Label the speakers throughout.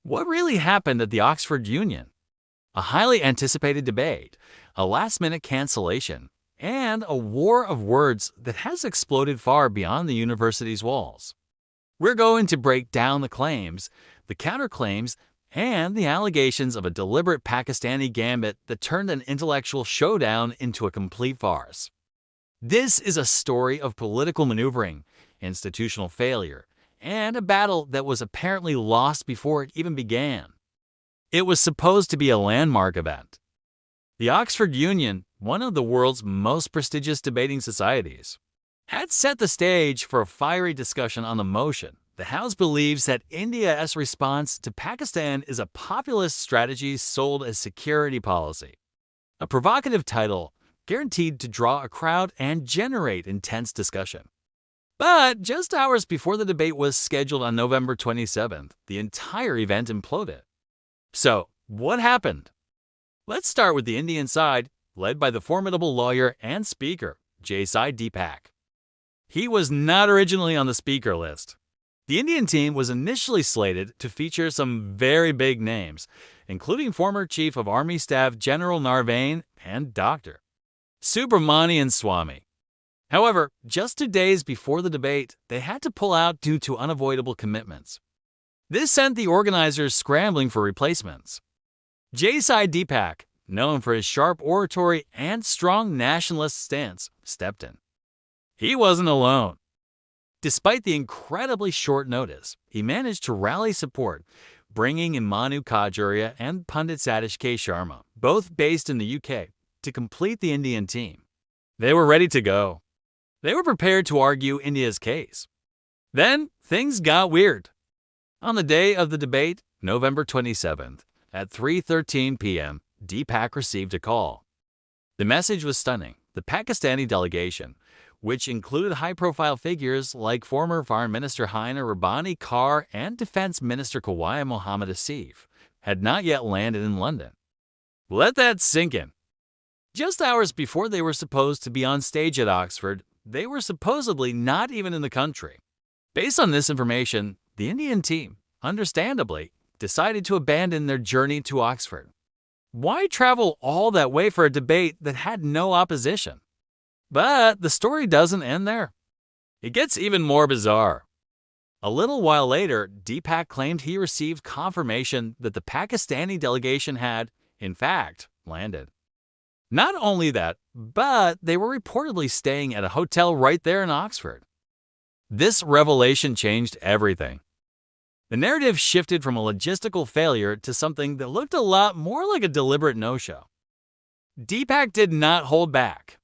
Speaker 1: What really happened at the Oxford Union? A highly anticipated debate, a last-minute cancellation, and a war of words that has exploded far beyond the university's walls. We're going to break down the claims, the counterclaims, and the allegations of a deliberate Pakistani gambit that turned an intellectual showdown into a complete farce. This is a story of political maneuvering, institutional failure, and a battle that was apparently lost before it even began. It was supposed to be a landmark event. The Oxford Union, one of the world's most prestigious debating societies, had set the stage for a fiery discussion on the motion. The House believes that India's response to Pakistan is a populist strategy sold as security policy. A provocative title guaranteed to draw a crowd and generate intense discussion. But just hours before the debate was scheduled on November 27th, the entire event imploded. So, what happened? Let's start with the Indian side, led by the formidable lawyer and speaker, Debacle. He was not originally on the speaker list. The Indian team was initially slated to feature some very big names, including former Chief of Army Staff General Narvane and Dr. Subramanian Swamy. However, just 2 days before the debate, they had to pull out due to unavoidable commitments. This sent the organizers scrambling for replacements. Debacle, known for his sharp oratory and strong nationalist stance, stepped in. He wasn't alone. Despite the incredibly short notice, he managed to rally support, bringing in Manu Kajaria and Pundit Satish K. Sharma, both based in the UK, to complete the Indian team. They were ready to go. They were prepared to argue India's case. Then, things got weird. On the day of the debate, November 27th, at 3:13 p.m., Debacle received a call. The message was stunning. The Pakistani delegation, which included high-profile figures like former Foreign Minister Haina Rabbani Kar and Defense Minister Kawaya Mohammad Asif, had not yet landed in London. Let that sink in. Just hours before they were supposed to be on stage at Oxford, they were supposedly not even in the country. Based on this information, the Indian team, understandably, decided to abandon their journey to Oxford. Why travel all that way for a debate that had no opposition? But the story doesn't end there. It gets even more bizarre. A little while later, Debacle claimed he received confirmation that the Pakistani delegation had, in fact, landed. Not only that, but they were reportedly staying at a hotel right there in Oxford. This revelation changed everything. The narrative shifted from a logistical failure to something that looked a lot more like a deliberate no-show. Debacle did not hold back.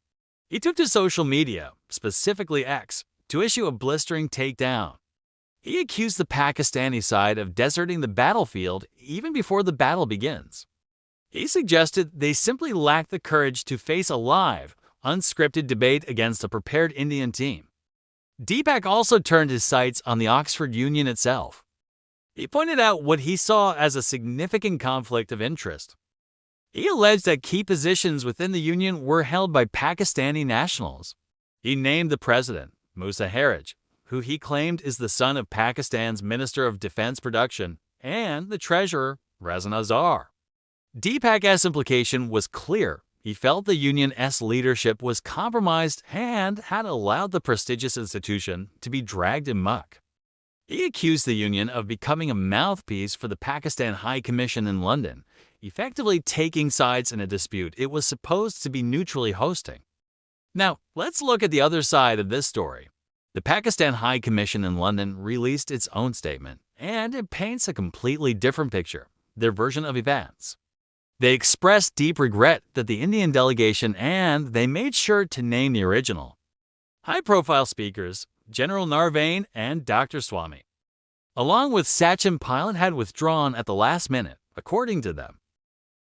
Speaker 1: He took to social media, specifically X, to issue a blistering takedown. He accused the Pakistani side of deserting the battlefield even before the battle begins. He suggested they simply lacked the courage to face a live, unscripted debate against a prepared Indian team. Debacle also turned his sights on the Oxford Union itself. He pointed out what he saw as a significant conflict of interest. He alleged that key positions within the union were held by Pakistani nationals. He named the president, Musa Haraj, who he claimed is the son of Pakistan's Minister of Defense Production, and the treasurer, Razan Azhar. Debacle's implication was clear. He felt the union's leadership was compromised and had allowed the prestigious institution to be dragged in muck. He accused the union of becoming a mouthpiece for the Pakistan High Commission in London, effectively taking sides in a dispute it was supposed to be neutrally hosting. Now, let's look at the other side of this story. The Pakistan High Commission in London released its own statement, and it paints a completely different picture, their version of events. They expressed deep regret that the Indian delegation, and they made sure to name the original. High-profile speakers, General Narvane and Dr. Swamy, along with Sachin Pilot, had withdrawn at the last minute, according to them.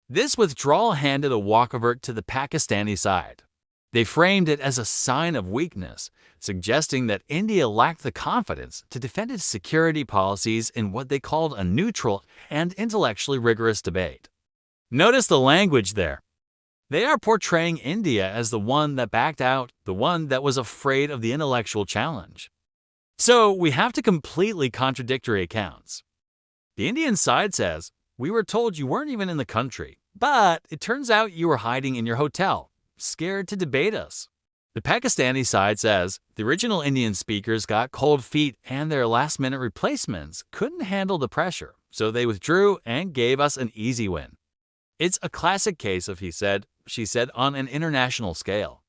Speaker 1: This withdrawal handed a walkover to the Pakistani side. They framed it as a sign of weakness, suggesting that India lacked the confidence to defend its security policies in what they called a neutral and intellectually rigorous debate. Notice the language there. They are portraying India as the one that backed out, the one that was afraid of the intellectual challenge. So we have two completely contradictory accounts. The Indian side says, "We were told you weren't even in the country, but it turns out you were hiding in your hotel, scared to debate us." The Pakistani side says, "The original Indian speakers got cold feet and their last-minute replacements couldn't handle the pressure, so they withdrew and gave us an easy win." It's a classic case of he said, she said on an international scale.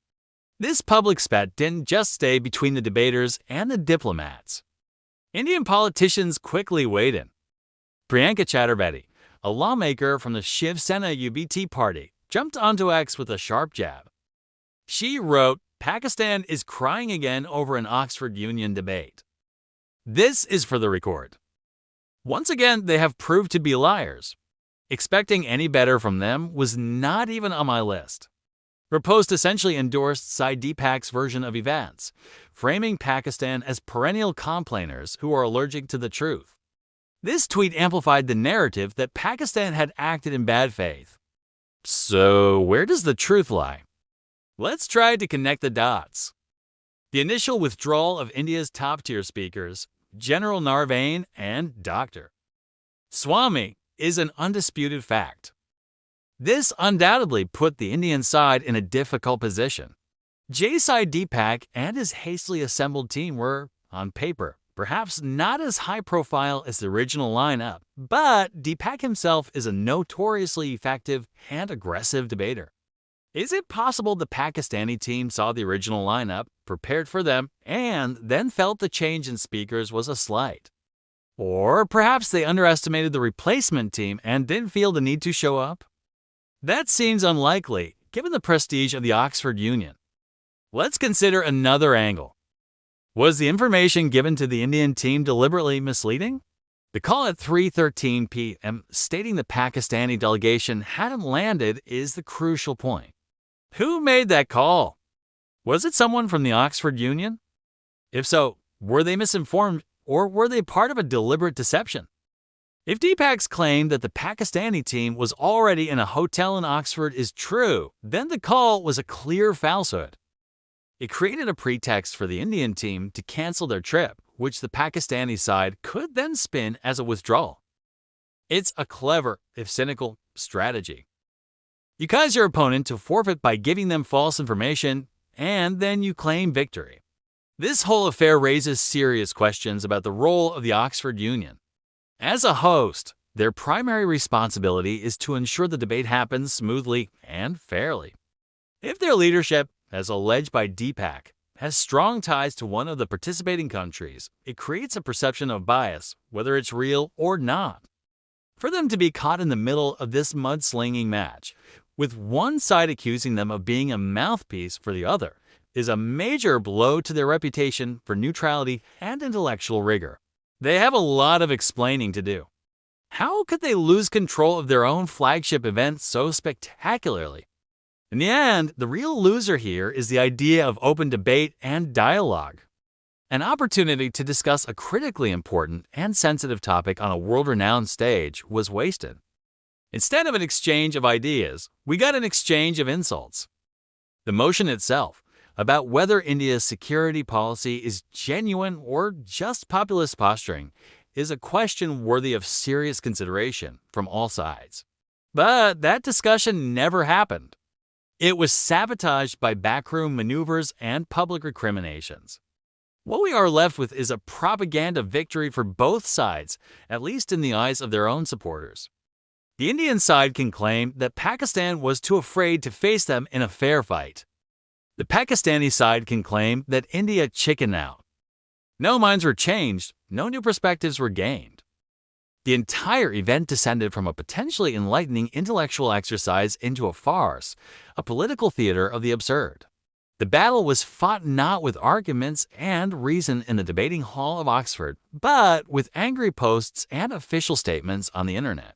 Speaker 1: This public spat didn't just stay between the debaters and the diplomats. Indian politicians quickly weighed in. Priyanka Chaturvedi, a lawmaker from the Shiv Sena UBT party, jumped onto X with a sharp jab. She wrote, "Pakistan is crying again over an Oxford Union debate. This is for the record. Once again, they have proved to be liars. Expecting any better from them was not even on my list." Her post essentially endorsed Sai Deepak's version of events, framing Pakistan as perennial complainers who are allergic to the truth. This tweet amplified the narrative that Pakistan had acted in bad faith. So, where does the truth lie? Let's try to connect the dots. The initial withdrawal of India's top-tier speakers, General Narvain and Dr. Swami, is an undisputed fact. This undoubtedly put the Indian side in a difficult position. Sai Deepak and his hastily assembled team were, on paper, perhaps not as high-profile as the original lineup, but Deepak himself is a notoriously effective and aggressive debater. Is it possible the Pakistani team saw the original lineup, prepared for them, and then felt the change in speakers was a slight? Or perhaps they underestimated the replacement team and didn't feel the need to show up? That seems unlikely, given the prestige of the Oxford Union. Let's consider another angle. Was the information given to the Indian team deliberately misleading? The call at 3:13 p.m. stating the Pakistani delegation hadn't landed is the crucial point. Who made that call? Was it someone from the Oxford Union? If so, were they misinformed or were they part of a deliberate deception? If Deepak's claim that the Pakistani team was already in a hotel in Oxford is true, then the call was a clear falsehood. It created a pretext for the Indian team to cancel their trip, which the Pakistani side could then spin as a withdrawal. It's a clever, if cynical, strategy. You cause your opponent to forfeit by giving them false information, and then you claim victory. This whole affair raises serious questions about the role of the Oxford Union. As a host, their primary responsibility is to ensure the debate happens smoothly and fairly. If their leadership, as alleged by Deepak, has strong ties to one of the participating countries, it creates a perception of bias, whether it's real or not. For them to be caught in the middle of this mudslinging match, with one side accusing them of being a mouthpiece for the other, is a major blow to their reputation for neutrality and intellectual rigor. They have a lot of explaining to do. How could they lose control of their own flagship event so spectacularly? In the end, the real loser here is the idea of open debate and dialogue. An opportunity to discuss a critically important and sensitive topic on a world-renowned stage was wasted. Instead of an exchange of ideas, we got an exchange of insults. The motion itself, about whether India's security policy is genuine or just populist posturing, is a question worthy of serious consideration from all sides. But that discussion never happened. It was sabotaged by backroom maneuvers and public recriminations. What we are left with is a propaganda victory for both sides, at least in the eyes of their own supporters. The Indian side can claim that Pakistan was too afraid to face them in a fair fight. The Pakistani side can claim that India chickened out. No minds were changed, no new perspectives were gained. The entire event descended from a potentially enlightening intellectual exercise into a farce, a political theater of the absurd. The battle was fought not with arguments and reason in the debating hall of Oxford, but with angry posts and official statements on the internet.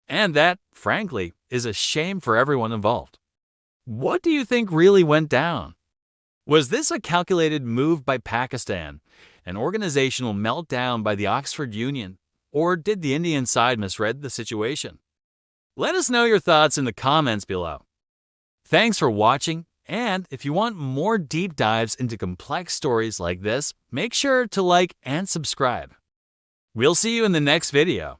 Speaker 1: And that, frankly, is a shame for everyone involved. What do you think really went down? Was this a calculated move by Pakistan, an organizational meltdown by the Oxford Union, or did the Indian side misread the situation? Let us know your thoughts in the comments below. Thanks for watching, and if you want more deep dives into complex stories like this, make sure to like and subscribe. We'll see you in the next video.